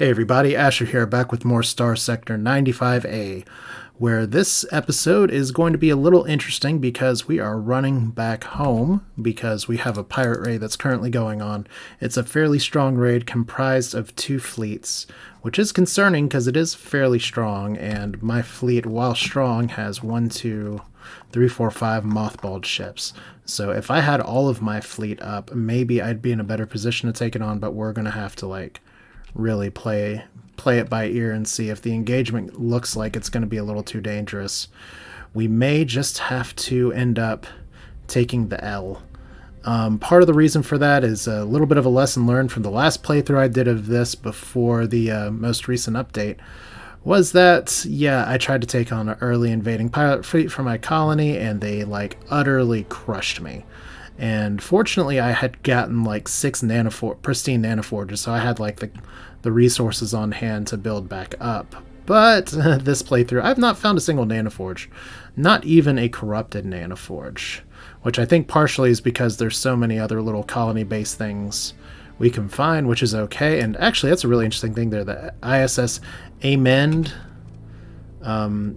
Hey everybody, Asher here, back with more Starsector 0.95a, where this episode is going to be a little interesting because we are running back home because we have a pirate raid that's currently going on. It's a fairly strong raid comprised of 2 fleets, which is concerning because it is fairly strong, and my fleet, while strong, has 1, 2, 3, 4, 5 mothballed ships. So if I had all of my fleet up, maybe I'd be in a better position to take it on, but we're going to have to really play it by ear and see if the engagement looks like it's going to be a little too dangerous. We may just have to end up taking the L. Part of the reason for that is a little bit of a lesson learned from the last playthrough I did of this before the most recent update, was that, yeah, I tried to take on an early invading pirate fleet for my colony, and they, utterly crushed me. And fortunately, I had gotten 6 pristine nanoforges, so I had the resources on hand to build back up. But this playthrough, I've not found a single nanoforge, not even a corrupted nanoforge, which I think partially is because there's so many other little colony-based things we can find, which is okay. And actually, that's a really interesting thing there. The ISS Amend,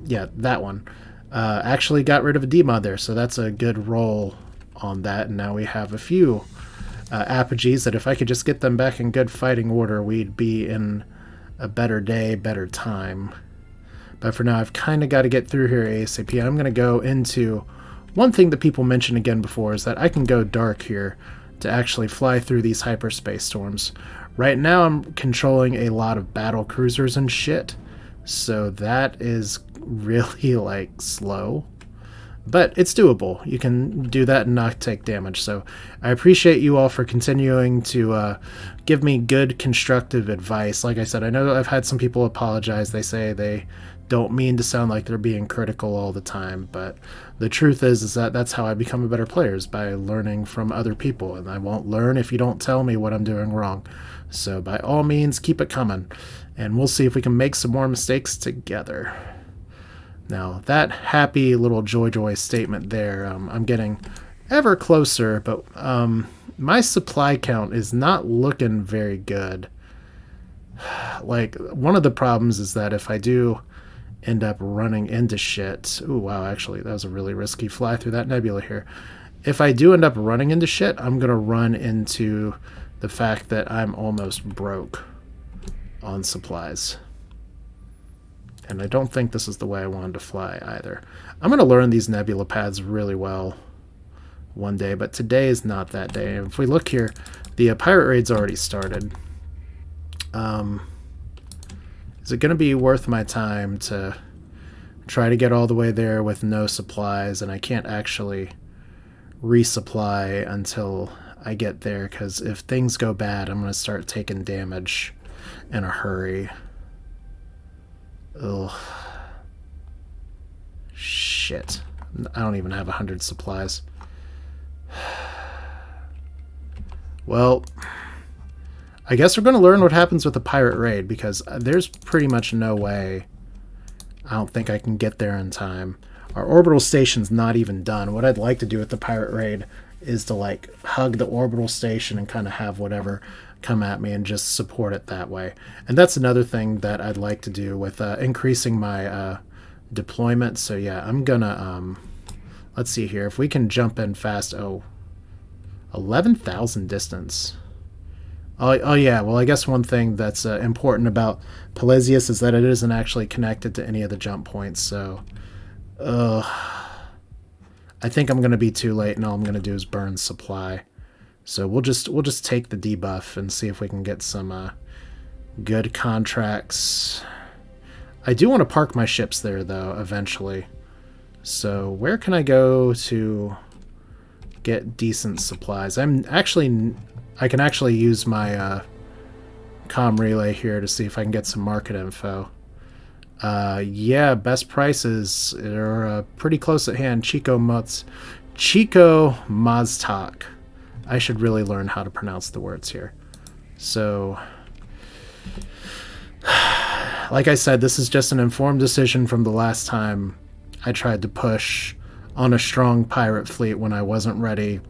yeah, that one, actually got rid of a demod there, so that's a good roll on that. And now we have a few apogees that if I could just get them back in good fighting order, we'd be in a better day, better time. But for now, I've kind of got to get through here ASAP. I'm going to go into one thing that people mentioned again before, is that I can go dark here to actually fly through these hyperspace storms. Right now I'm controlling a lot of battle cruisers and shit, so that is really slow. But it's doable. You can do that and not take damage. So I appreciate you all for continuing to give me good, constructive advice. Like I said, I know I've had some people apologize. They say they don't mean to sound like they're being critical all the time. But the truth is that that's how I become a better player, is by learning from other people. And I won't learn if you don't tell me what I'm doing wrong. So by all means, keep it coming. And we'll see if we can make some more mistakes together. Now, that happy little joy statement there, I'm getting ever closer, but my supply count is not looking very good. One of the problems is that if I do end up running into shit... Ooh, wow, actually, that was a really risky fly through that nebula here. If I do end up running into shit, I'm going to run into the fact that I'm almost broke on supplies. And I don't think this is the way I wanted to fly either. I'm going to learn these nebula paths really well one day, but today is not that day. If we look here, the pirate raid's already started. Is it going to be worth my time to try to get all the way there with no supplies, and I can't actually resupply until I get there, because if things go bad, I'm going to start taking damage in a hurry. Ugh. Shit. I don't even have 100 supplies. Well, I guess we're going to learn what happens with the pirate raid, because there's pretty much no way. I don't think I can get there in time. Our orbital station's not even done. What I'd like to do with the pirate raid is to hug the orbital station and kind of have whatever come at me and just support it that way. And that's another thing that I'd like to do with increasing my deployment. So yeah, I'm gonna let's see here if we can jump in fast. 11,000 distance. Oh yeah, well, I guess one thing that's important about Pelezius is that it isn't actually connected to any of the jump points. So I think I'm gonna be too late, and all I'm gonna do is burn supply. So we'll just take the debuff and see if we can get some good contracts. I do want to park my ships there, though, eventually. So where can I go to get decent supplies? I can actually use my comm relay here to see if I can get some market info. Yeah, best prices are pretty close at hand. Chico Maztak. I should really learn how to pronounce the words here. So, like I said, this is just an informed decision from the last time I tried to push on a strong pirate fleet when I wasn't ready,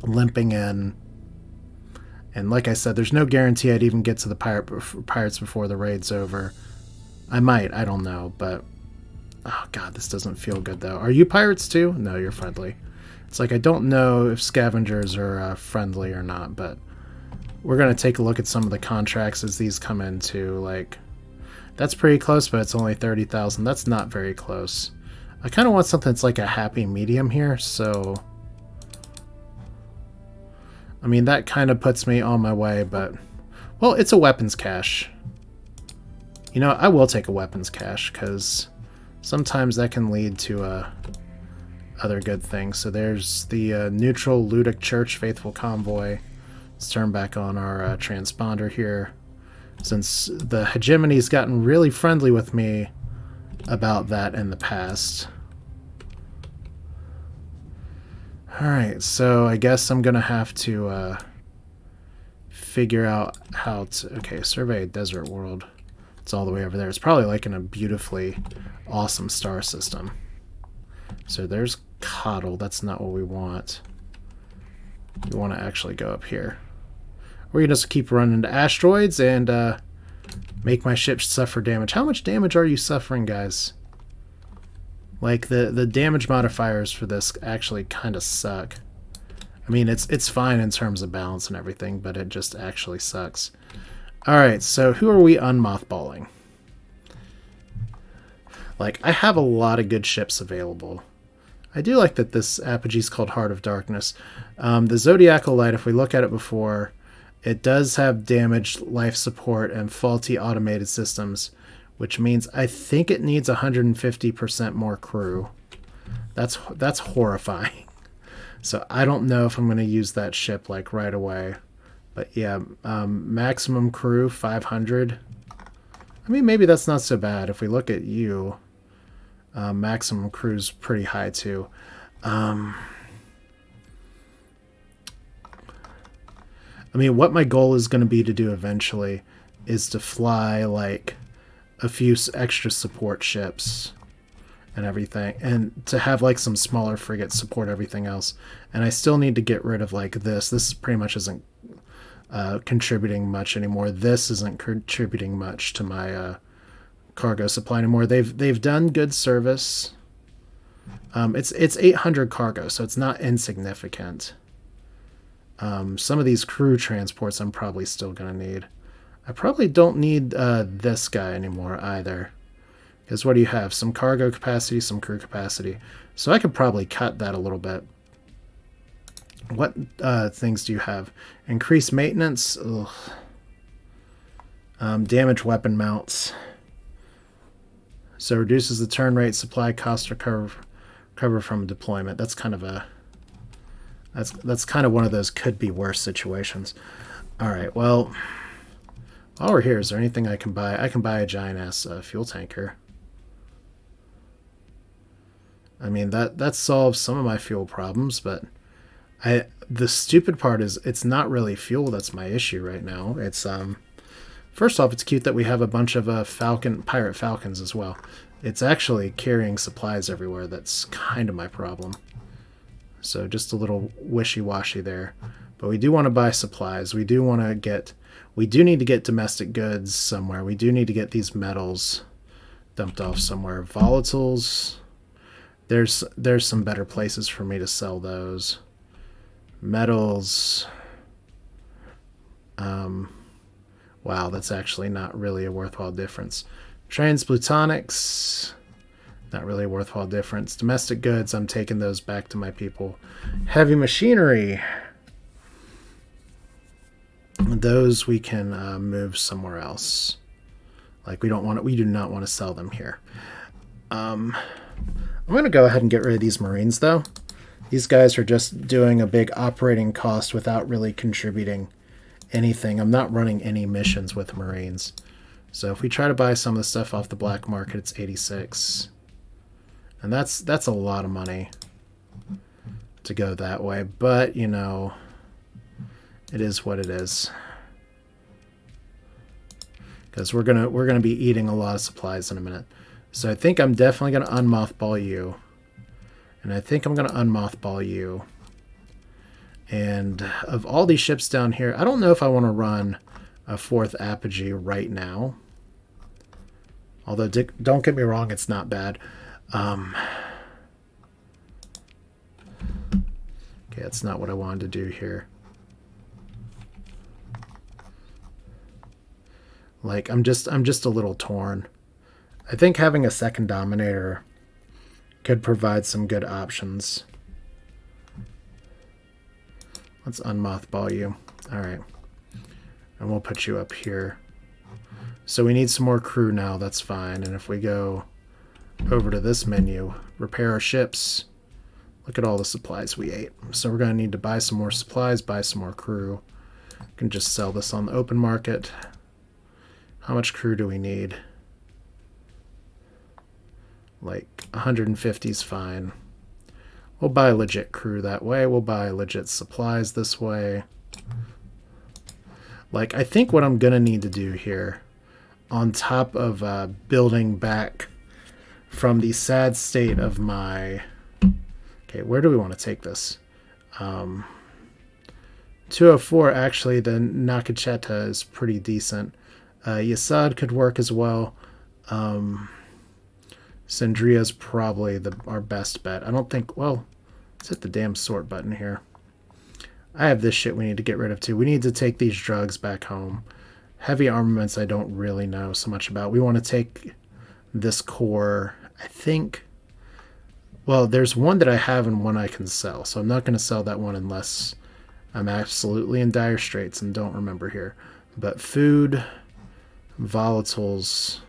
limping in, And like I said, there's no guarantee I'd even get to the pirates before the raid's over. I might, I don't know, but... Oh god, this doesn't feel good though. Are you pirates too? No, you're friendly. It's like I don't know if scavengers are friendly or not, but... We're going to take a look at some of the contracts as these come in too. Like, that's pretty close, but it's only 30,000. That's not very close. I kind of want something that's like a happy medium here, so... I mean, that kind of puts me on my way, but... Well, it's a weapons cache. You know, I will take a weapons cache, because sometimes that can lead to other good things. So there's the neutral Ludic Church Faithful Convoy. Let's turn back on our transponder here. Since the hegemony's gotten really friendly with me about that in the past. Alright, so I guess I'm going to have to figure out how to... Okay, survey a desert world. It's all the way over there. It's probably like in a beautifully awesome star system. So there's Coddle. That's not what we want. We want to actually go up here. We're going to just keep running into asteroids and make my ship suffer damage. How much damage are you suffering, guys? Like, the damage modifiers for this actually kind of suck. I mean, it's fine in terms of balance and everything, but it just actually sucks. Alright, so who are we unmothballing? Like, I have a lot of good ships available. I do like that this apogee is called Heart of Darkness. The Zodiacal Light, if we look at it before, it does have damaged life support and faulty automated systems, which means I think it needs 150% more crew. That's horrifying. So I don't know if I'm going to use that ship like right away. But yeah, maximum crew 500. I mean, maybe that's not so bad. If we look at you, maximum crew's pretty high too. I mean, what my goal is going to be to do eventually is to fly like a few extra support ships and everything, and to have like some smaller frigates support everything else. And I still need to get rid of like this. This pretty much isn't contributing much anymore. This isn't contributing much to my cargo supply anymore. They've done good service. It's 800 cargo, so it's not insignificant. Some of these crew transports I'm probably still going to need. I probably don't need this guy anymore either. Because what do you have? Some cargo capacity, some crew capacity. So I could probably cut that a little bit. What things do you have? Increased maintenance. Damage weapon mounts. So reduces the turn rate, supply cost, recover from deployment. That's kind of a... That's kind of one of those could be worse situations. Alright, well... While we're here, is there anything I can buy? I can buy a giant-ass fuel tanker. I mean, that solves some of my fuel problems, but the stupid part is it's not really fuel that's my issue right now. It's first off, it's cute that we have a bunch of pirate falcons as well. It's actually carrying supplies everywhere that's kind of my problem. So just a little wishy-washy there. But we do want to buy supplies. We do need to get domestic goods somewhere. We do need to get these metals dumped off somewhere. Volatiles. There's some better places for me to sell those. Metals. Wow, that's actually not really a worthwhile difference. Transplutonics. Not really a worthwhile difference. Domestic goods, I'm taking those back to my people. Heavy machinery. Those we can move somewhere else. Like we do not want to sell them here. I'm going to go ahead and get rid of these Marines though. These guys are just doing a big operating cost without really contributing anything. I'm not running any missions with Marines. So if we try to buy some of the stuff off the black market, it's 86. And that's a lot of money to go that way. But, you know, it is what it is. Because we're gonna be eating a lot of supplies in a minute. So I think I'm definitely gonna unmothball you. And I think I'm gonna unmothball you. And of all these ships down here, I don't know if I want to run a fourth apogee right now. Although, don't get me wrong, it's not bad. Okay, that's not what I wanted to do here. Like, I'm just a little torn. I think having a second Dominator could provide some good options. Let's unmothball you. All right. And we'll put you up here. So we need some more crew now. That's fine. And if we go over to this menu, repair our ships, look at all the supplies we ate. So we're going to need to buy some more supplies, buy some more crew. We can just sell this on the open market. How much crew do we need? Like 150 is fine. We'll buy legit crew that way. We'll buy legit supplies this way. Like, I think what I'm going to need to do here, on top of building back from the sad state of my... Okay, where do we want to take this? 204, actually, the Nakacheta is pretty decent. Yasad could work as well. Sandria's probably our best bet. I don't think... Well, let's hit the damn sort button here. I have this shit we need to get rid of too. We need to take these drugs back home. Heavy armaments I don't really know so much about. We want to take this core, I think... Well, there's one that I have and one I can sell. So I'm not going to sell that one unless I'm absolutely in dire straits and don't remember here. But food, volatiles,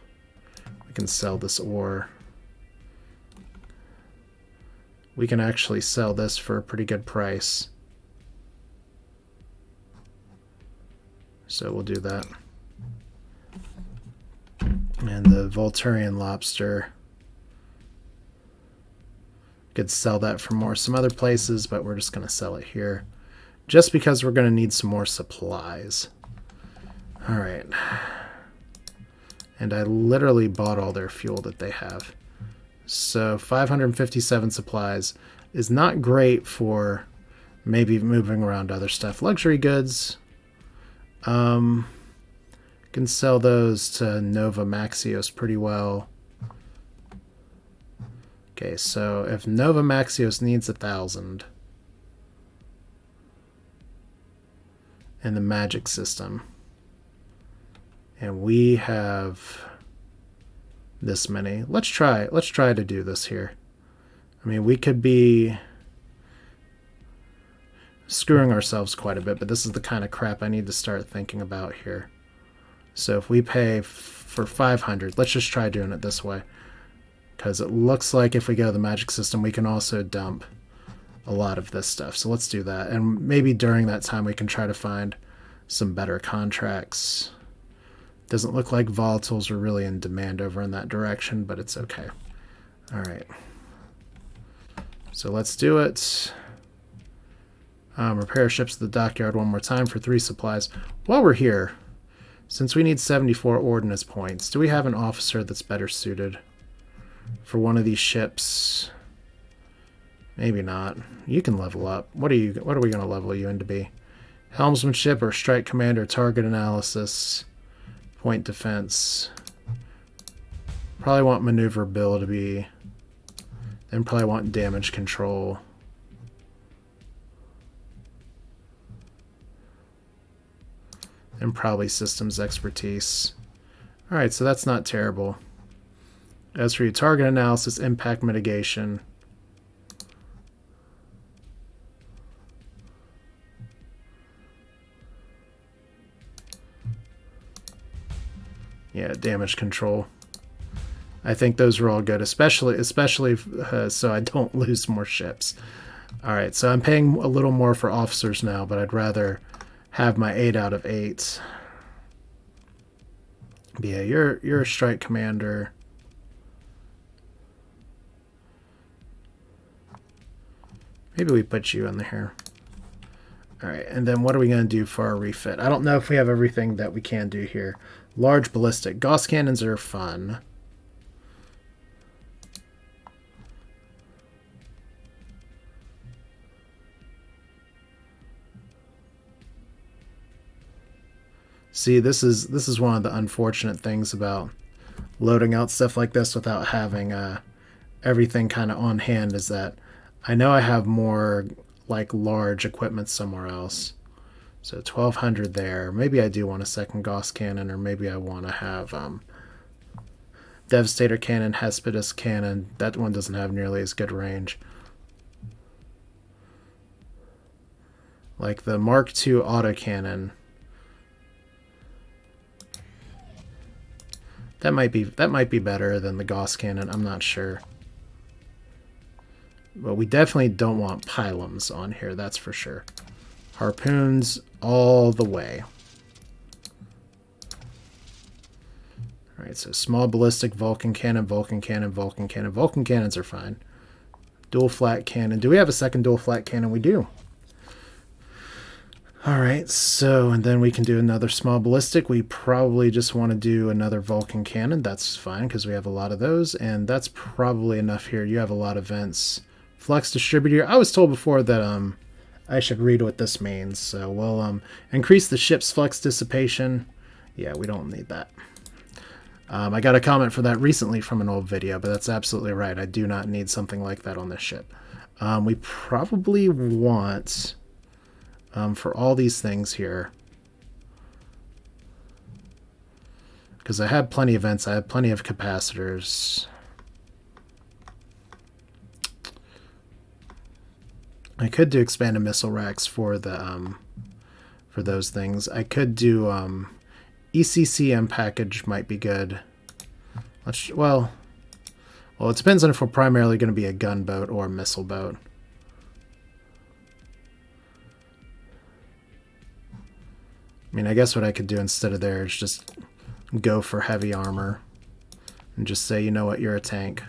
we can sell this ore. We can actually sell this for a pretty good price. So we'll do that. And the Volturian lobster. Could sell that for more some other places, but we're just going to sell it here. Just because we're going to need some more supplies. Alright. And I literally bought all their fuel that they have. So 557 supplies is not great for maybe moving around other stuff. Luxury goods. Can sell those to Nova Maxios pretty well. Okay, so if Nova Maxios needs 1,000 in the magic system, and we have this many, let's try to do this here. I mean, we could be screwing ourselves quite a bit, but this is the kind of crap I need to start thinking about here. So if we pay for 500, let's just try doing it this way. Because it looks like if we go to the magic system, we can also dump a lot of this stuff. So let's do that. And maybe during that time, we can try to find some better contracts. Doesn't look like volatiles are really in demand over in that direction, but it's okay. All right. So let's do it. Repair ships to the dockyard one more time for 3 supplies. While we're here, since we need 74 ordnance points, do we have an officer that's better suited for one of these ships? Maybe not. You can level up. What are we going to level you into be? Helmsmanship or strike commander, target analysis, point defense. Probably want maneuverability. Then probably want damage control. And probably systems expertise. Alright, so that's not terrible. As for your target analysis, impact mitigation. Yeah, damage control. I think those are all good, especially so I don't lose more ships. Alright, so I'm paying a little more for officers now, but I'd rather have my 8 out of 8. But yeah, you're a strike commander. Maybe we put you in here. Alright, and then what are we going to do for our refit? I don't know if we have everything that we can do here. Large ballistic. Gauss cannons are fun. See, this is one of the unfortunate things about loading out stuff like this without having everything kind of on hand, is that I know I have more like large equipment somewhere else. So 1200 there. Maybe I do want a second Gauss cannon, or maybe I want to have Devastator cannon, Hesperus cannon. That one doesn't have nearly as good range. Like the Mark II autocannon. That might be better than the Gauss cannon. I'm not sure. But we definitely don't want pylons on here, that's for sure. Harpoons all the way. Alright, so small ballistic, Vulcan cannon, Vulcan cannon, Vulcan cannon. Vulcan cannons are fine. Dual flat cannon. Do we have a second dual flat cannon? We do. Alright, so, and then we can do another small ballistic. We probably just want to do another Vulcan cannon. That's fine, because we have a lot of those, and that's probably enough here. You have a lot of vents. Flux distributor. I was told before that I should read what this means. So we'll increase the ship's flux dissipation. Yeah, we don't need that. I got a comment for that recently from an old video, but that's absolutely right. I do not need something like that on this ship. We probably want, for all these things here, because I have plenty of vents, I have plenty of capacitors. I could do expanded missile racks for the for those things. I could do ECCM package might be good. Well, it depends on if we're primarily going to be a gunboat or a missile boat. I mean, I guess what I could do instead of there is just go for heavy armor and just say, you know what, you're a tank.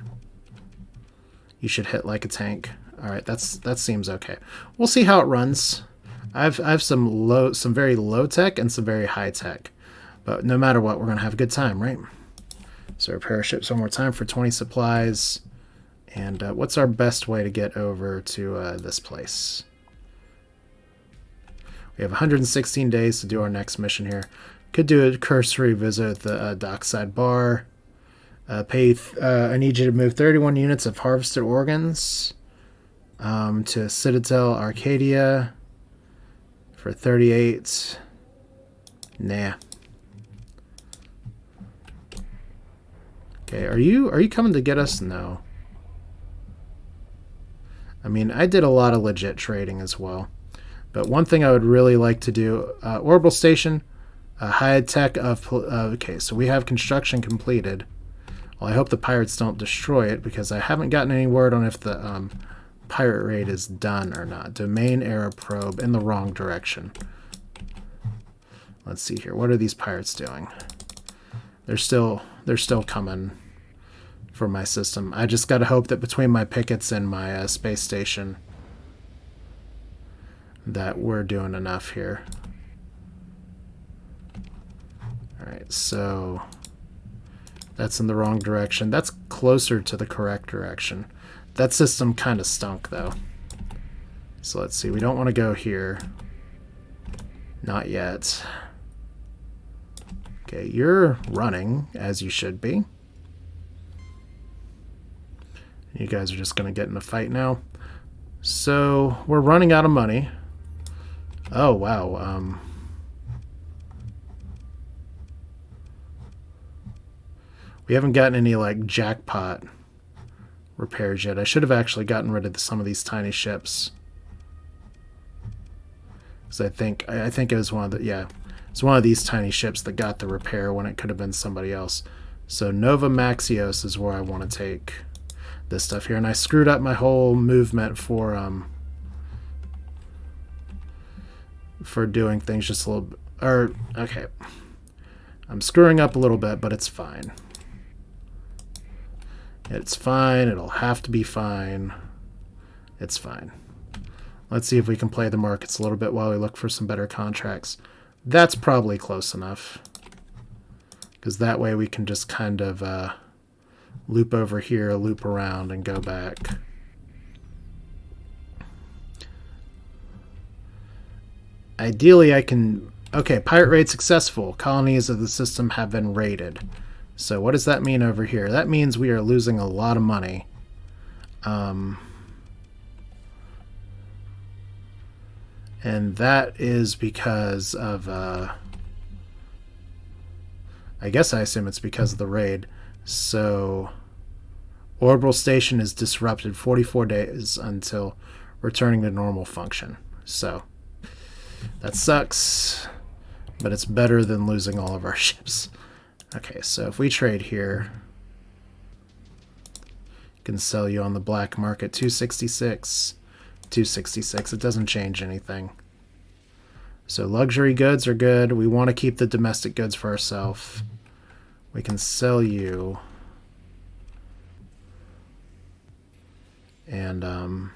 You should hit like a tank. All right, that seems okay. We'll see how it runs. I have some very low tech and some very high tech, but no matter what, we're gonna have a good time, right? So repair ships one more time for 20 supplies. And what's our best way to get over to this place? We have 116 days to do our next mission here. Could do a cursory visit at the dockside bar. I need you to move 31 units of harvested organs to Citadel Arcadia for 38. Nah. Okay, are you coming to get us? No. I mean, I did a lot of legit trading as well. But one thing I would really like to do, orbital station, high tech of, okay, so we have construction completed. Well, I hope the pirates don't destroy it, because I haven't gotten any word on if the pirate raid is done or not. Domain error probe in the wrong direction. Let's see here. What are these pirates doing? They're still coming for my system. I just gotta hope that between my pickets and my space station that we're doing enough here. Alright, so that's in the wrong direction. That's closer to the correct direction. That system kind of stunk, though. So let's see. We don't want to go here. Not yet. Okay, you're running, as you should be. You guys are just going to get in a fight now. So, we're running out of money. Oh, wow. We haven't gotten any, like, jackpot repairs yet. I should have actually gotten rid of some of these tiny ships. Because I think it was one of the, yeah, it's one of these tiny ships that got the repair when it could have been somebody else. So Nova Maxios is where I want to take this stuff here. And I screwed up my whole movement for doing things just a little bit. Or, okay. I'm screwing up a little bit, but it's fine. It's fine. It'll have to be fine. It's fine. Let's see if we can play the markets a little bit while we look for some better contracts. That's probably close enough. Because that way we can just kind of loop over here, loop around, and go back. Ideally, I can Okay, pirate raid successful. Colonies of the system have been raided. So what does that mean over here? That means we are losing a lot of money. And that is because of, I guess I assume it's because of the raid. So, orbital station is disrupted 44 days until returning to normal function. So, that sucks, but it's better than losing all of our ships. Okay, so if we trade here, I can sell you on the black market 266. 266. It doesn't change anything. So luxury goods are good. We want to keep the domestic goods for ourselves. We can sell you. And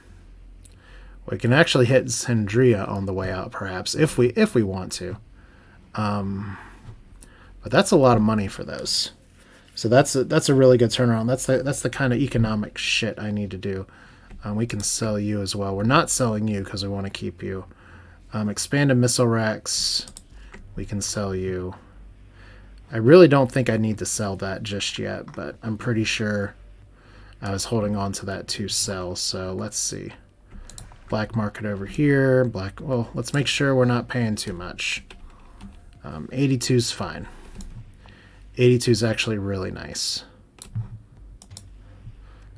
we can actually hit Zendria on the way out, perhaps, if we want to. But that's a lot of money for those. So that's a really good turnaround. That's the kind of economic shit I need to do. We can sell you as well. We're not selling you because we want to keep you. Expanded missile racks. We can sell you. I really don't think I need to sell that just yet, but I'm pretty sure I was holding on to that to sell. So let's see. Black market over here. Well, let's make sure we're not paying too much. 82 is fine. 82 is actually really nice.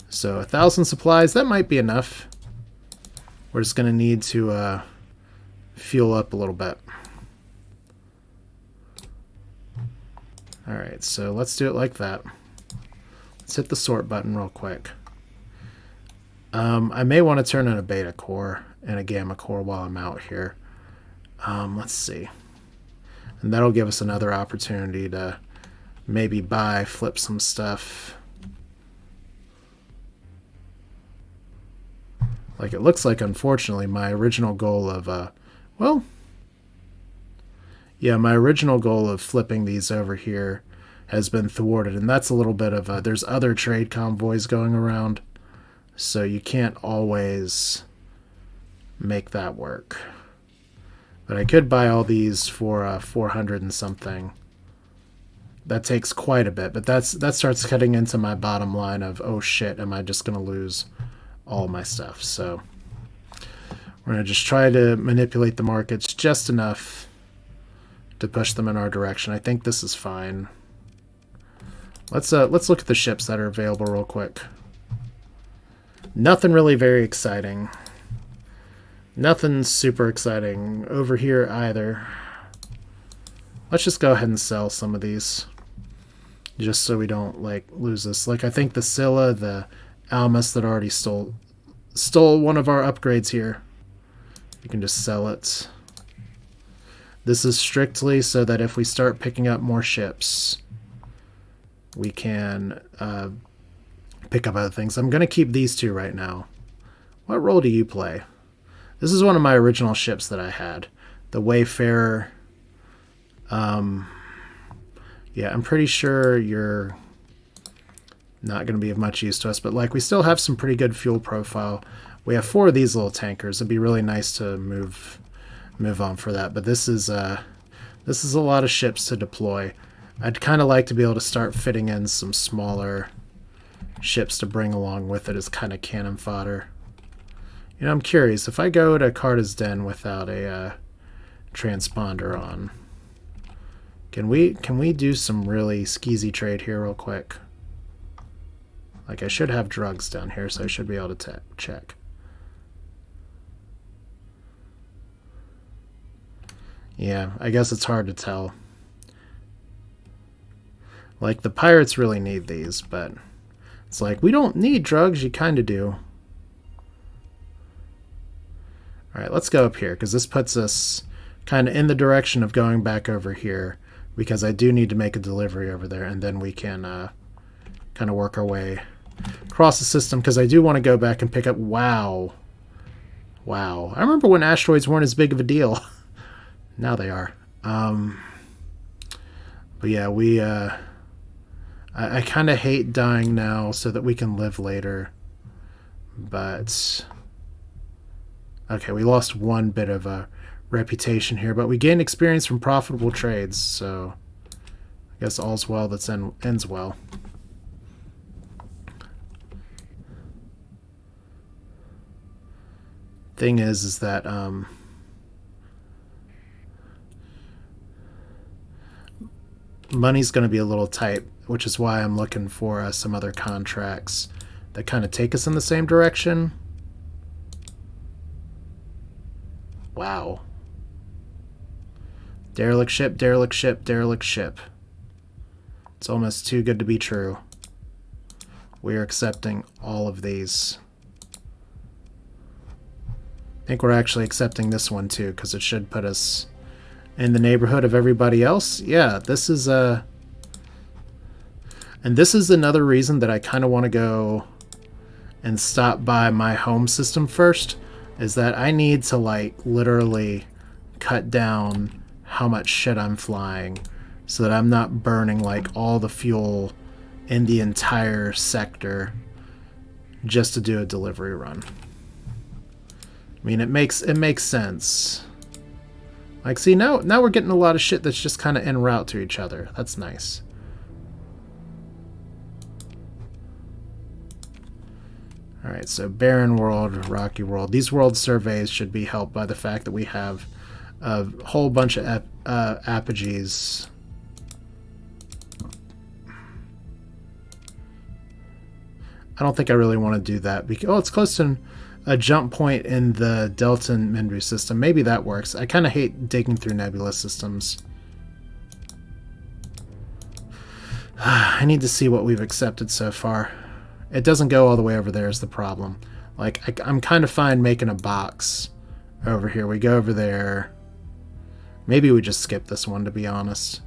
So 1,000 supplies, that might be enough. We're just going to need to fuel up a little bit. Alright, so let's do it like that. Let's hit the sort button real quick. I may want to turn in a beta core and a gamma core while I'm out here. Let's see. And that'll give us another opportunity to maybe flip some stuff. Like, it looks like, unfortunately, my original goal of, my original goal of flipping these over here has been thwarted, and that's a little bit of there's other trade convoys going around, so you can't always make that work. But I could buy all these for 400 and something. That takes quite a bit, but that starts cutting into my bottom line of, oh shit, am I just going to lose all my stuff? So we're going to just try to manipulate the markets just enough to push them in our direction. I think this is fine. Let's look at the ships that are available real quick. Nothing really very exciting. Nothing super exciting over here either. Let's just go ahead and sell some of these, just so we don't lose this. I think the Scylla, the Almas that already stole one of our upgrades here. You can just sell it. This is strictly so that if we start picking up more ships, we can pick up other things. I'm going to keep these two right now. What role do you play? This is one of my original ships that I had. The Wayfarer. Yeah, I'm pretty sure you're not going to be of much use to us, but we still have some pretty good fuel profile. We have 4 of these little tankers. It'd be really nice to move on for that, but this is a lot of ships to deploy. I'd kind of like to be able to start fitting in some smaller ships to bring along with it as kind of cannon fodder. You know, I'm curious, if I go to Carta's Den without a transponder on, can we do some really skeezy trade here real quick? I should have drugs down here, so I should be able to check. Yeah, I guess it's hard to tell. The pirates really need these, but it's we don't need drugs, you kind of do. Alright, let's go up here, because this puts us kind of in the direction of going back over here, because I do need to make a delivery over there, and then we can kind of work our way across the system, because I do want to go back and pick up... Wow. Wow. I remember when asteroids weren't as big of a deal. Now they are. But yeah, I kind of hate dying now so that we can live later. But... Okay, we lost one bit of reputation here, but we gain experience from profitable trades, so I guess all's well that ends well. Thing is that money's going to be a little tight, which is why I'm looking for some other contracts that kind of take us in the same direction. Wow. Derelict ship, derelict ship, derelict ship. It's almost too good to be true. We are accepting all of these. I think we're actually accepting this one too, because it should put us in the neighborhood of everybody else. Yeah, this is and this is another reason that I kind of want to go and stop by my home system first, is that I need to like literally cut down how much shit I'm flying so that I'm not burning like all the fuel in the entire sector just to do a delivery run. I mean, it makes sense. Like, see, now we're getting a lot of shit that's just kind of en route to each other. That's nice. Alright, so barren world, rocky world. These world surveys should be helped by the fact that we have a whole bunch of apogees. I don't think I really want to do that. Because, oh, it's close to a jump point in the Delta Mindru system. Maybe that works. I kind of hate digging through nebula systems. I need to see what we've accepted so far. It doesn't go all the way over there is the problem. Like, I'm kind of fine making a box over here. We go over there. Maybe we just skip this one, to be honest.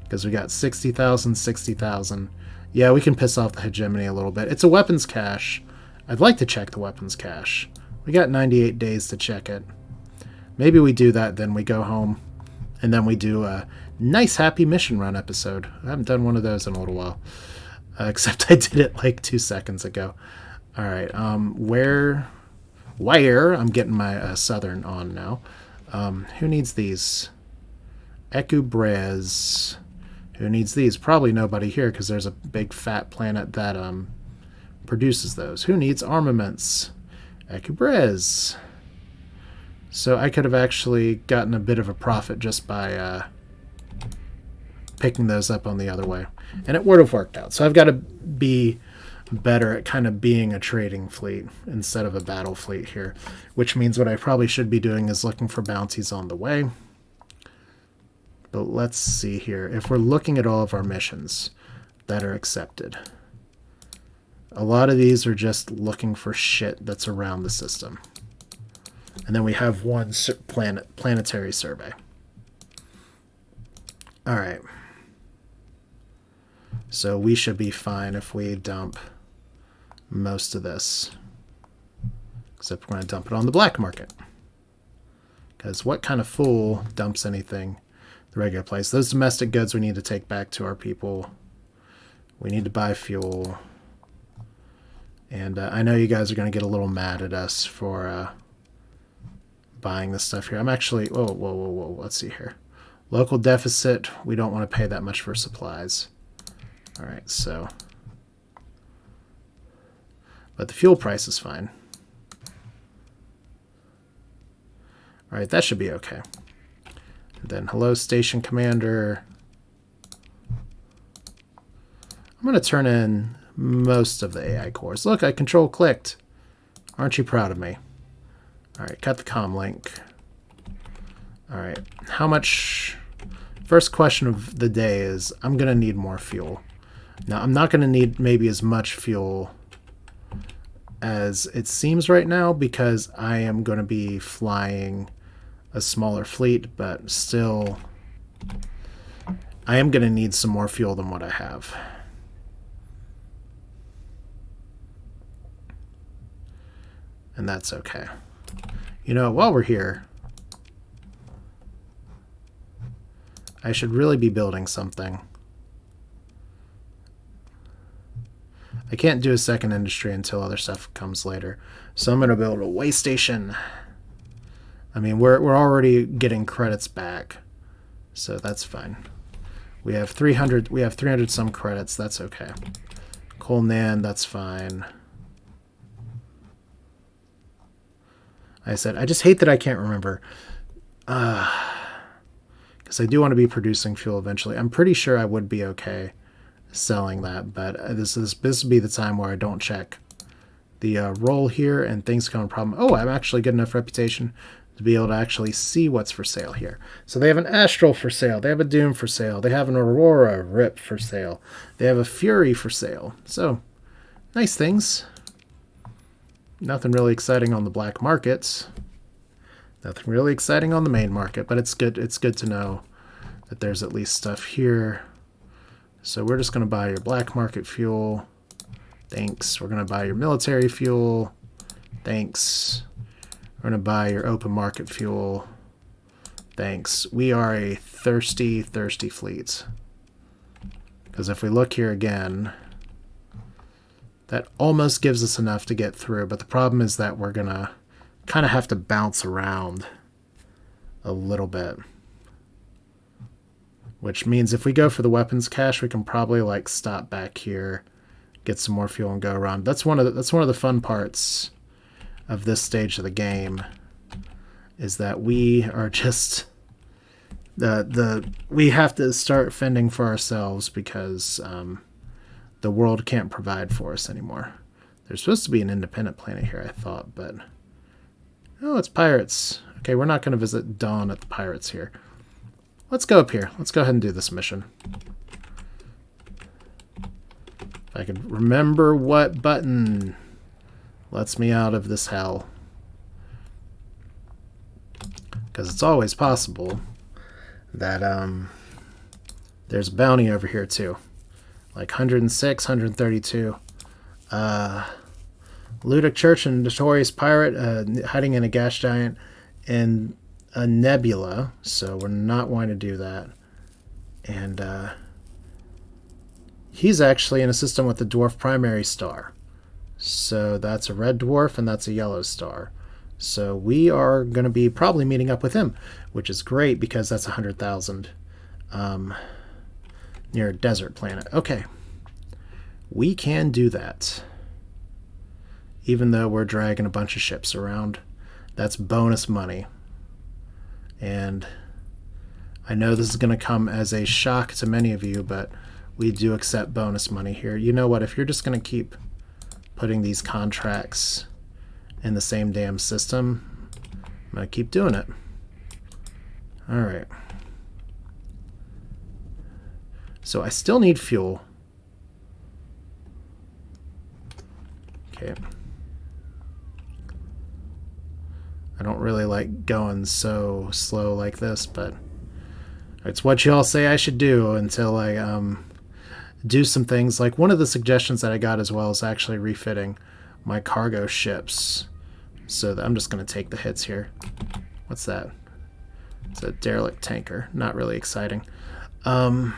Because we got 60,000, 60,000. Yeah, we can piss off the hegemony a little bit. It's a weapons cache. I'd like to check the weapons cache. We got 98 days to check it. Maybe we do that, then we go home. And then we do a nice happy mission run episode. I haven't done one of those in a little while. Except I did it like 2 seconds ago. Alright, where... I'm getting my southern on now. Who needs these? Ecubrez. Who needs these? Probably nobody here, because there's a big fat planet that produces those. Who needs armaments? Ecubrez. So I could have actually gotten a bit of a profit just by picking those up on the other way. And it would have worked out. So I've got to be better at kind of being a trading fleet instead of a battle fleet here. Which means what I probably should be doing is looking for bounties on the way. But let's see here. If we're looking at all of our missions that are accepted, a lot of these are just looking for shit that's around the system. And then we have one planetary survey. Alright. So we should be fine if we dump most of this. Except we're going to dump it on the black market. Because what kind of fool dumps anything the regular place? Those domestic goods we need to take back to our people. We need to buy fuel. And I know you guys are going to get a little mad at us for buying this stuff here. I'm actually... Whoa. Let's see here. Local deficit. We don't want to pay that much for supplies. Alright, so... But the fuel price is fine. Alright, that should be okay. And then, hello, station commander. I'm going to turn in most of the AI cores. Look, I control clicked. Aren't you proud of me? Alright, cut the comm link. Alright, how much... First question of the day is, I'm going to need more fuel. Now, I'm not going to need maybe as much fuel as it seems right now because I am going to be flying a smaller fleet, but still, I am going to need some more fuel than what I have. And that's okay. You know, while we're here, I should really be building something. I can't do a second industry until other stuff comes later. So I'm going to build a way station. I mean, we're already getting credits back, so that's fine. We have 300. We have 300 some credits. That's okay. Coal Nan, that's fine. I said, I just hate that I can't remember. Because I do want to be producing fuel eventually. I'm pretty sure I would be okay selling that, but this would be the time where I don't check the roll here and things become a problem. Oh, I'm actually good enough reputation to be able to actually see what's for sale here. So they have an Astral for sale. They have a Doom for sale. They have an Aurora Rip for sale. They have a Fury for sale. So, nice things. Nothing really exciting on the black markets. Nothing really exciting on the main market, but it's good. It's good to know that there's at least stuff here. So we're just going to buy your black market fuel. Thanks. We're going to buy your military fuel. Thanks. We're going to buy your open market fuel. Thanks. We are a thirsty, thirsty fleet. Because if we look here again, that almost gives us enough to get through. But the problem is that we're going to kind of have to bounce around a little bit. Which means if we go for the weapons cache, we can probably like stop back here, get some more fuel and go around. That's one of the fun parts of this stage of the game, is that we are just we have to start fending for ourselves because the world can't provide for us anymore. There's supposed to be an independent planet here, I thought, but oh, it's pirates. Okay, we're not going to visit Dawn at the pirates here. Let's go up here. Let's go ahead and do this mission. If I can remember what button lets me out of this hell. Because it's always possible that there's a bounty over here too. Like 106, 132. Ludic Church and Notorious Pirate hiding in a gas giant and a nebula, so we're not wanting to do that. And he's actually in a system with the dwarf primary star. So that's a red dwarf and that's a yellow star. So we are going to be probably meeting up with him, which is great because that's 100,000 near a desert planet. Okay. We can do that. Even though we're dragging a bunch of ships around. That's bonus money. And I know this is going to come as a shock to many of you, but we do accept bonus money here. You know what? If you're just going to keep putting these contracts in the same damn system, I'm going to keep doing it. All right. So I still need fuel. Okay. I don't really like going so slow like this, but it's what you all say I should do until I do some things. Like one of the suggestions that I got as well is actually refitting my cargo ships. So I'm just going to take the hits here. What's that? It's a derelict tanker. Not really exciting. So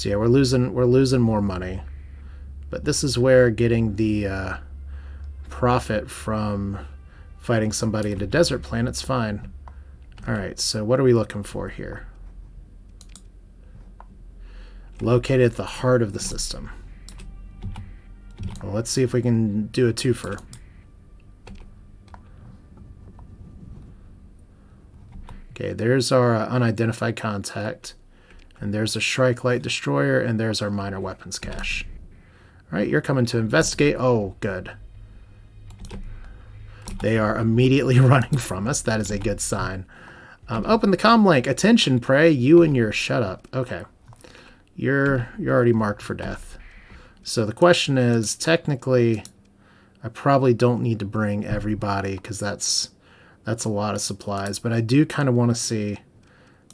yeah, we're losing more money. But this is where getting the profit from fighting somebody at a desert planet's fine. Alright, so what are we looking for here? Located at the heart of the system. Well, let's see if we can do a twofer. Okay, there's our unidentified contact. And there's a Shrike Light Destroyer, and there's our minor weapons cache. Alright, you're coming to investigate. Oh, good. They are immediately running from us. That is a good sign. Open the comm link. Attention, prey. You and your shut up. Okay. You're already marked for death. So the question is, technically, I probably don't need to bring everybody because that's a lot of supplies. But I do kind of want to see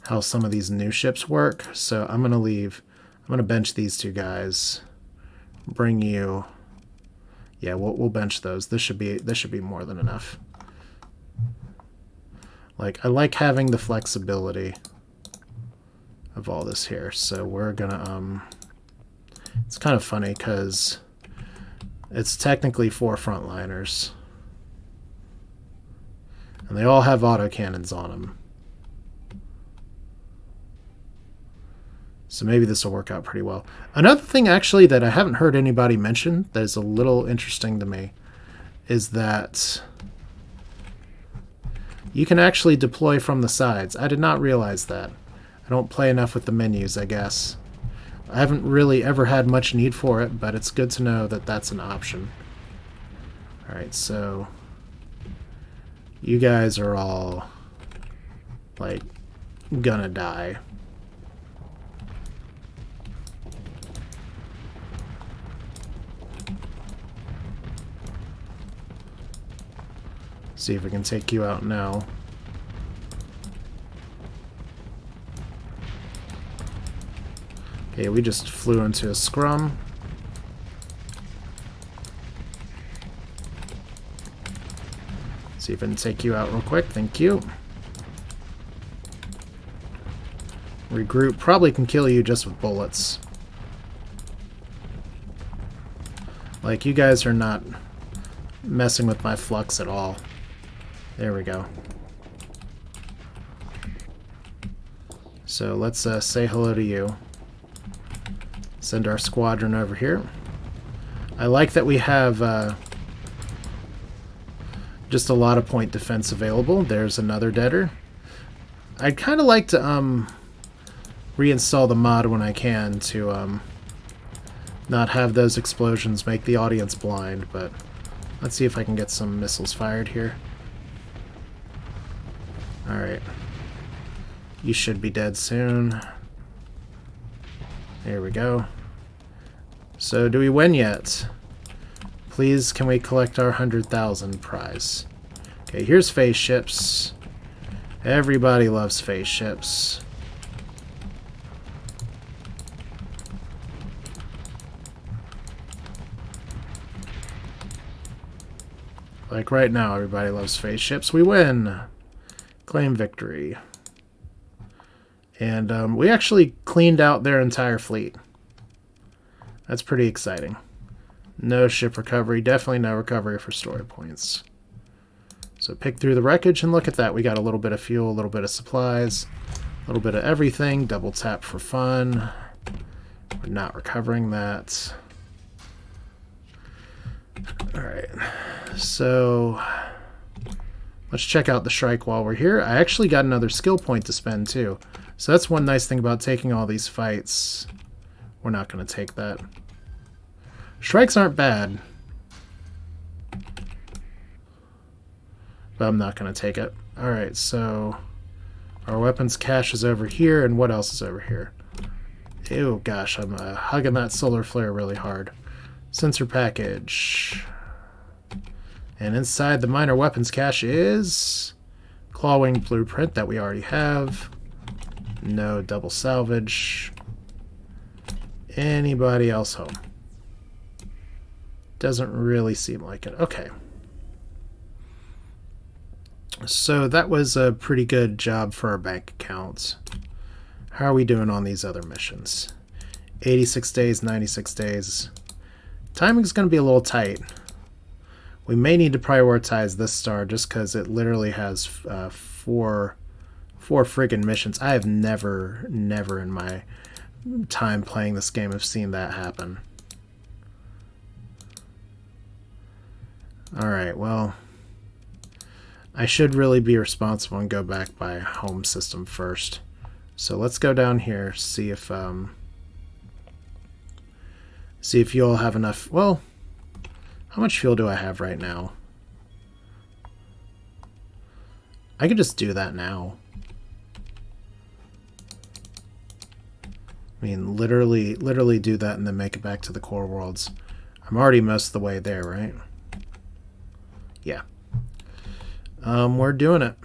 how some of these new ships work. So I'm going to leave. I'm going to bench these two guys. Bring you. Yeah, we'll bench those. This should be more than enough. Like, I like having the flexibility of all this here. So we're gonna it's kind of funny because it's technically 4 frontliners. And they all have autocannons on them. So maybe this will work out pretty well. Another thing, actually, that I haven't heard anybody mention that is a little interesting to me is that you can actually deploy from the sides. I did not realize that. I don't play enough with the menus, I guess. I haven't really ever had much need for it, but it's good to know that that's an option. Alright, so you guys are all, like, gonna die. See if we can take you out now. Okay, we just flew into a scrum. See if I can take you out real quick. Thank you. Regroup. Probably can kill you just with bullets. Like, you guys are not messing with my flux at all. There we go. So let's say hello to you. Send our squadron over here. I like that we have just a lot of point defense available. There's another deader. I'd kind of like to reinstall the mod when I can to not have those explosions make the audience blind, but let's see if I can get some missiles fired here. Alright. You should be dead soon. There we go. So, do we win yet? Please, can we collect our 100,000 prize? Okay, here's spaceships. Everybody loves spaceships. Like right now, everybody loves spaceships. We win! Claim victory. And we actually cleaned out their entire fleet. That's pretty exciting. No ship recovery. Definitely no recovery for story points. So pick through the wreckage and look at that. We got a little bit of fuel, a little bit of supplies, a little bit of everything. Double tap for fun. We're not recovering that. Alright. So let's check out the Shrike while we're here. I actually got another skill point to spend too. So that's one nice thing about taking all these fights. We're not going to take that. Shrikes aren't bad. But I'm not going to take it. Alright, so our weapons cache is over here, and what else is over here? Ew, gosh, I'm hugging that solar flare really hard. Sensor package. And inside the minor weapons cache is Clawwing blueprint that we already have. No double salvage. Anybody else home? Doesn't really seem like it. Okay. So that was a pretty good job for our bank accounts. How are we doing on these other missions? 86 days, 96 days. Timing's going to be a little tight. We may need to prioritize this star just because it literally has four friggin' missions. I have never in my time playing this game have seen that happen. Alright, well, I should really be responsible and go back by home system first. So let's go down here, see if you all have enough. Well, how much fuel do I have right now? I could just do that now. I mean, literally do that and then make it back to the core worlds. I'm already most of the way there, right? Yeah. We're doing it.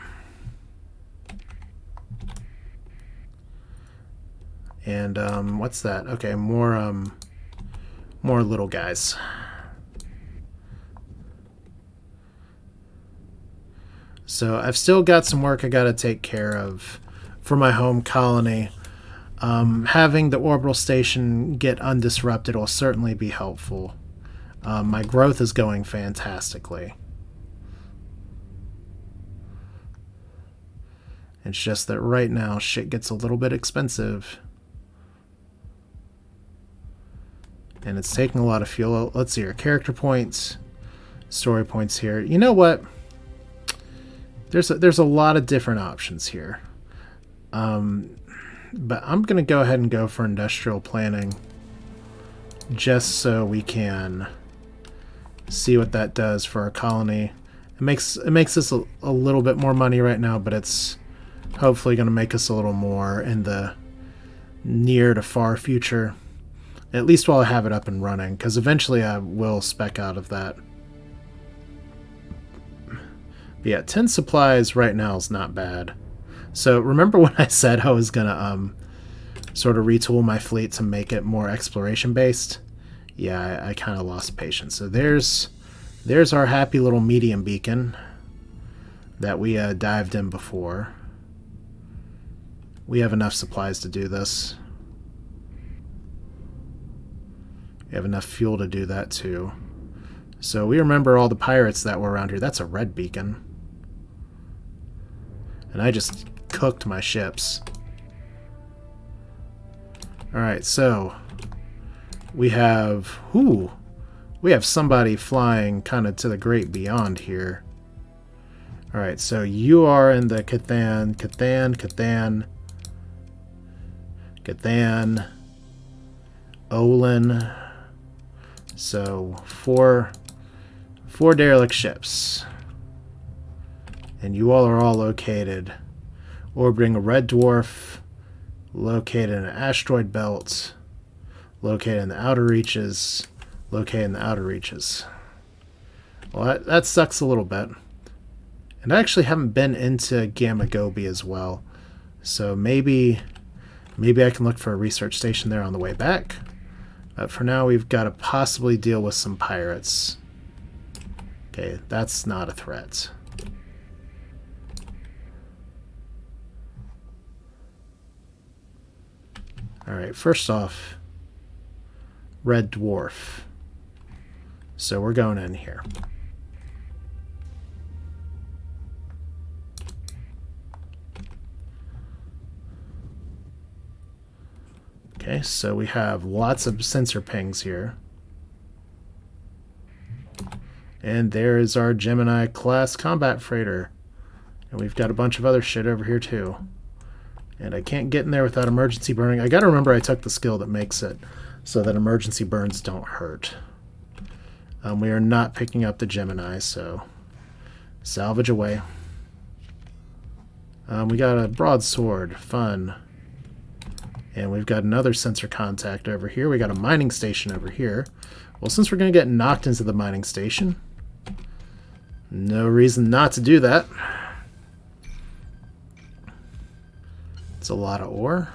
And what's that? Okay, more little guys. So I've still got some work I got to take care of for my home colony. Having the orbital station get undisrupted will certainly be helpful. My growth is going fantastically. It's just that right now shit gets a little bit expensive. And it's taking a lot of fuel. Let's see our character points, story points here. You know what? There's a lot of different options here. But I'm going to go ahead and go for industrial planning just so we can see what that does for our colony. It makes us a little bit more money right now, but it's hopefully going to make us a little more in the near to far future. At least while I have it up and running, because eventually I will spec out of that. But yeah, 10 supplies right now is not bad. So remember when I said I was going to sort of retool my fleet to make it more exploration based? Yeah, I kind of lost patience. So there's our happy little medium beacon that we dived in before. We have enough supplies to do this. We have enough fuel to do that too. So we remember all the pirates that were around here. That's a red beacon. And I just cooked my ships. Alright, so we have somebody flying kind of to the great beyond here. Alright, so you are in the Cathan, Olin. So four derelict ships. And you all are all located orbiting a red dwarf, located in an asteroid belt, located in the outer reaches, located in the outer reaches. Well, that sucks a little bit. And I actually haven't been into Gamma Gobi as well. So maybe I can look for a research station there on the way back. But for now, we've got to possibly deal with some pirates. Okay, that's not a threat. Alright, first off, red dwarf. So we're going in here. Okay, so we have lots of sensor pings here. And there is our Gemini class combat freighter. And we've got a bunch of other shit over here too. And I can't get in there without emergency burning. I gotta remember I took the skill that makes it so that emergency burns don't hurt. We are not picking up the Gemini, so salvage away. We got a broadsword, fun. And we've got another sensor contact over here. We got a mining station over here. Well, since we're going to get knocked into the mining station, no reason not to do that. It's a lot of ore.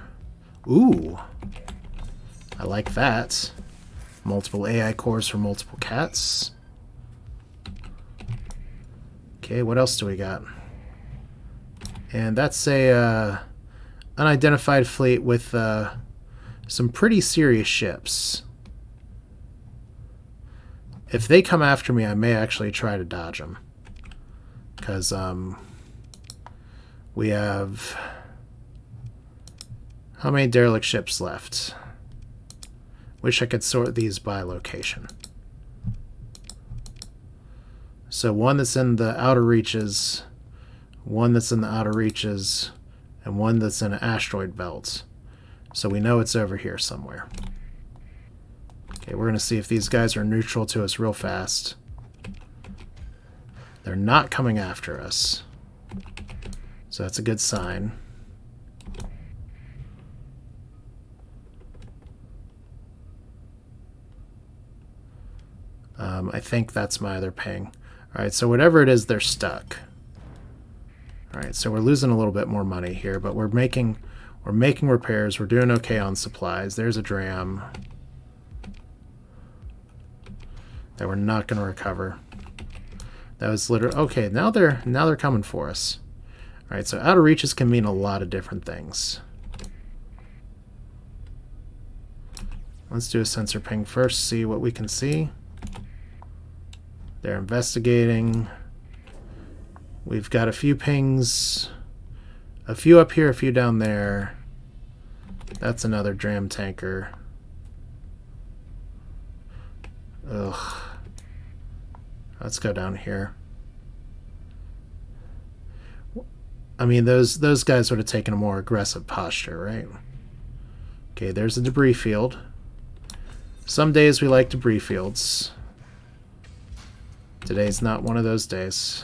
Ooh. I like that. Multiple AI cores for multiple cats. Okay, what else do we got? And that's a unidentified fleet with some pretty serious ships. If they come after me, I may actually try to dodge them. Because we have... How many derelict ships left? Wish I could sort these by location. So one that's in the outer reaches, one that's in the outer reaches, and one that's in an asteroid belt. So we know it's over here somewhere. Okay, we're going to see if these guys are neutral to us real fast. They're not coming after us. So that's a good sign. I think that's my other ping. Alright, so whatever it is, they're stuck. Alright, so we're losing a little bit more money here, but we're making repairs. We're doing okay on supplies. There's a dram that we're not going to recover. That was literally... Okay, now they're coming for us. Alright, so outer reaches can mean a lot of different things. Let's do a sensor ping first, see what we can see. They're investigating. We've got a few pings A few up here, a few down there. That's another dram tanker. Ugh. Let's go down here. I mean, those guys would have taken a more aggressive posture, right? Okay, there's a debris field. Some days we like debris fields. Today's not one of those days.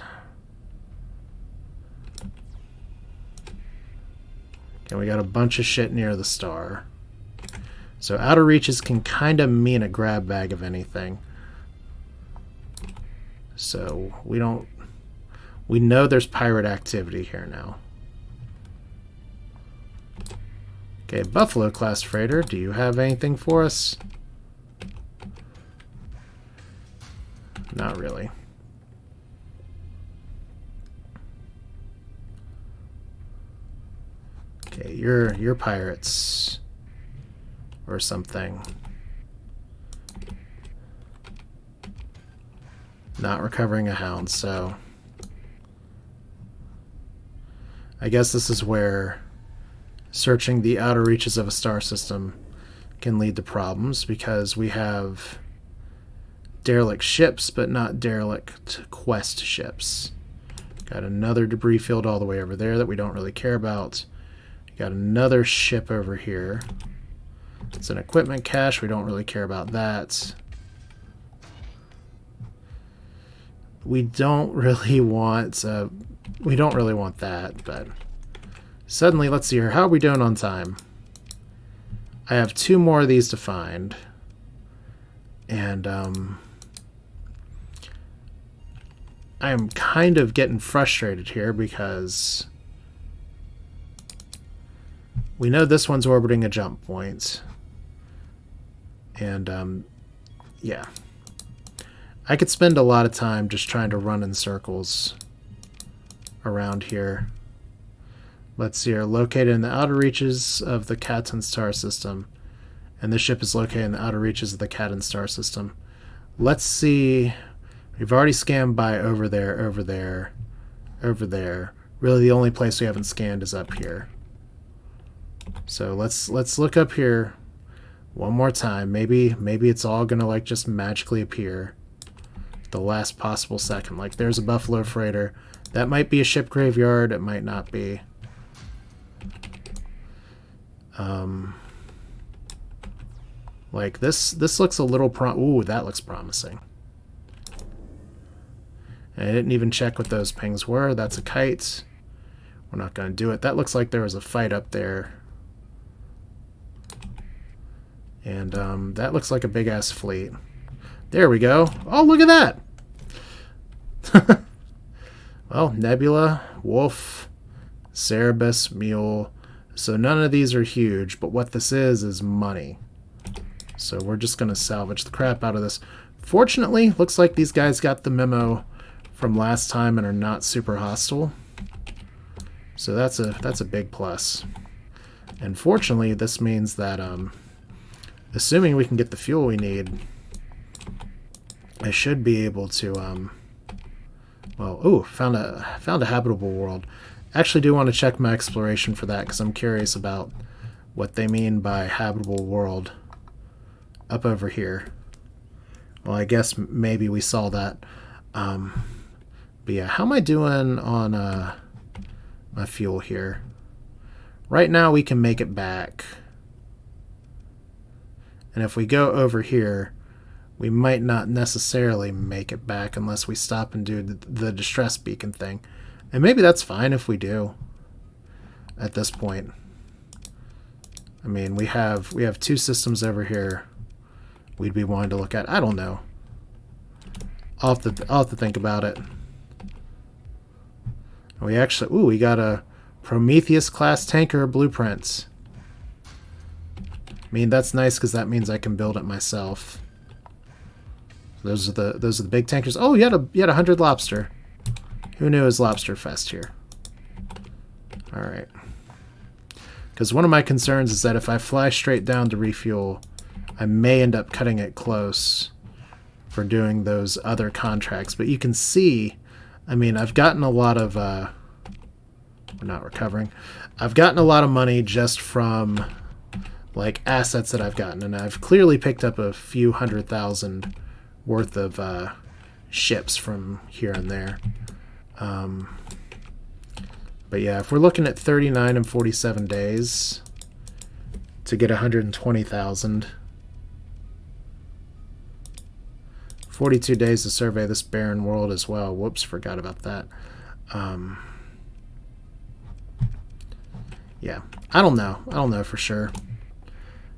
Okay, we got a bunch of shit near the star. So outer reaches can kind of mean a grab bag of anything. So we know there's pirate activity here now. Okay, Buffalo class freighter, do you have anything for us? Not really. Okay, you're pirates or something. Not recovering a hound, so I guess this is where searching the outer reaches of a star system can lead to problems, because we have derelict ships, but not derelict quest ships. Got another debris field all the way over there that we don't really care about. Got another ship over here. It's an equipment cache. We don't really care about that. We don't really want that, but suddenly, let's see here. How are we doing on time? I have 2 more of these to find. And I am kind of getting frustrated here because we know this one's orbiting a jump point. And yeah. I could spend a lot of time just trying to run in circles around here. Let's see here. Located in the outer reaches of the Katon star system. And this ship is located in the outer reaches of the Katon star system. Let's see. We've already scanned by over there, over there, over there. Really the only place we haven't scanned is up here. So let's look up here one more time. Maybe it's all gonna like just magically appear the last possible second. Like, there's a Buffalo freighter. That might be a ship graveyard. It might not be. Like this looks a little ooh, that looks promising. And I didn't even check what those pings were. That's a kite. We're not going to do it. That looks like there was a fight up there. And that looks like a big-ass fleet. There we go. Oh, look at that! Well, Nebula, Wolf, Cerebus, Mule. So none of these are huge, but what this is money. So we're just going to salvage the crap out of this. Fortunately, looks like these guys got the memo from last time and are not super hostile. So that's a big plus. And fortunately, this means that assuming we can get the fuel we need, I should be able to well, ooh, found a habitable world. Actually do want to check my exploration for that, because I'm curious about what they mean by habitable world up over here. Well, I guess maybe we saw that. But yeah, how am I doing on my fuel here? Right now we can make it back. And if we go over here, we might not necessarily make it back unless we stop and do the distress beacon thing. And maybe that's fine if we do at this point. I mean, we have 2 systems over here we'd be wanting to look at. I don't know. I'll have to think about it. We actually, ooh, we got a Prometheus class tanker blueprints. I mean, that's nice because that means I can build it myself. Those are the big tankers. Oh, you had 100 lobster. Who knew it was Lobster Fest here? All right. Because one of my concerns is that if I fly straight down to refuel, I may end up cutting it close for doing those other contracts. But you can see, I mean, I've gotten a lot of We're not recovering. I've gotten a lot of money just from like assets that I've gotten, and I've clearly picked up a few 100,000 worth of ships from here and there. But yeah, if we're looking at 39 and 47 days to get 120,000, 42 days to survey this barren world as well. Whoops, forgot about that. Yeah, I don't know. I don't know for sure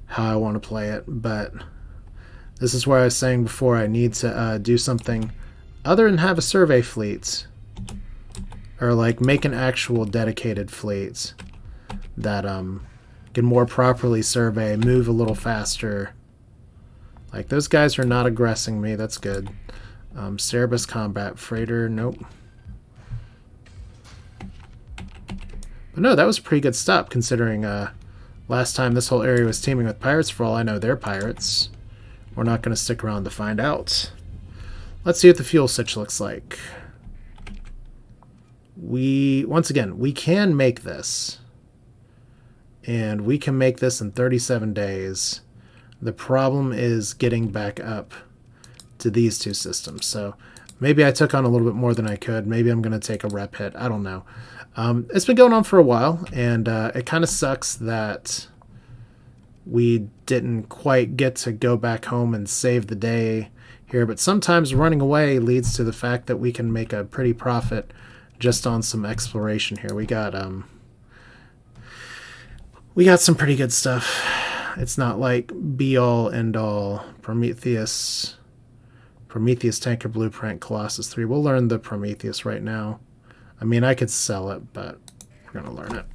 how I want to play it, but this is where I was saying before I need to do something other than have a survey fleet, or like make an actual dedicated fleet that can more properly survey, move a little faster. Like, those guys are not aggressing me. That's good. Cerebus combat freighter. Nope. But no, that was a pretty good stop considering last time this whole area was teeming with pirates. For all I know, they're pirates. We're not going to stick around to find out. Let's see what the fuel switch looks like. Once again, we can make this. And we can make this in 37 days. The problem is getting back up to these two systems. So maybe I took on a little bit more than I could. Maybe I'm going to take a rep hit. I don't know. It's been going on for a while, and it kind of sucks that we didn't quite get to go back home and save the day here. But sometimes running away leads to the fact that we can make a pretty profit just on some exploration here. We got some pretty good stuff. It's not like be-all, end-all. Prometheus Tanker Blueprint, Colossus 3. We'll learn the Prometheus right now. I mean, I could sell it, but we're going to learn it.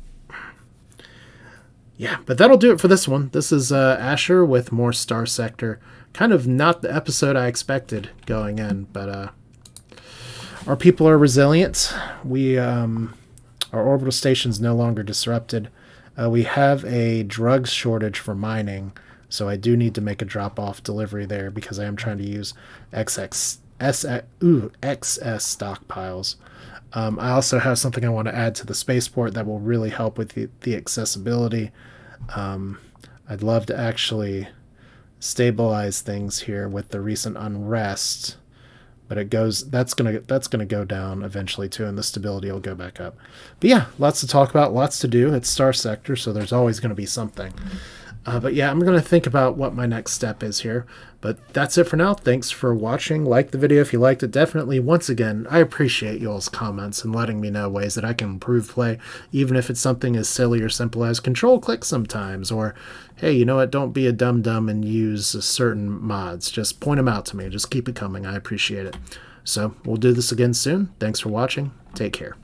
Yeah, but that'll do it for this one. This is Asher with more Starsector. Kind of not the episode I expected going in, but our people are resilient. Our orbital station's no longer disrupted. We have a drugs shortage for mining, so I do need to make a drop-off delivery there because I am trying to use XS stockpiles. I also have something I want to add to the spaceport that will really help with the accessibility. I'd love to actually stabilize things here with the recent unrest, but that's gonna go down eventually too, and the stability will go back up. But yeah, lots to talk about, lots to do. It's Starsector, so there's always going to be something. But yeah, I'm going to think about what my next step is here. But that's it for now. Thanks for watching. Like the video if you liked it. Definitely, once again, I appreciate y'all's comments and letting me know ways that I can improve play, even if it's something as silly or simple as control click sometimes, or hey, you know what, don't be a dum-dum and use certain mods. Just point them out to me. Just keep it coming. I appreciate it. So we'll do this again soon. Thanks for watching. Take care.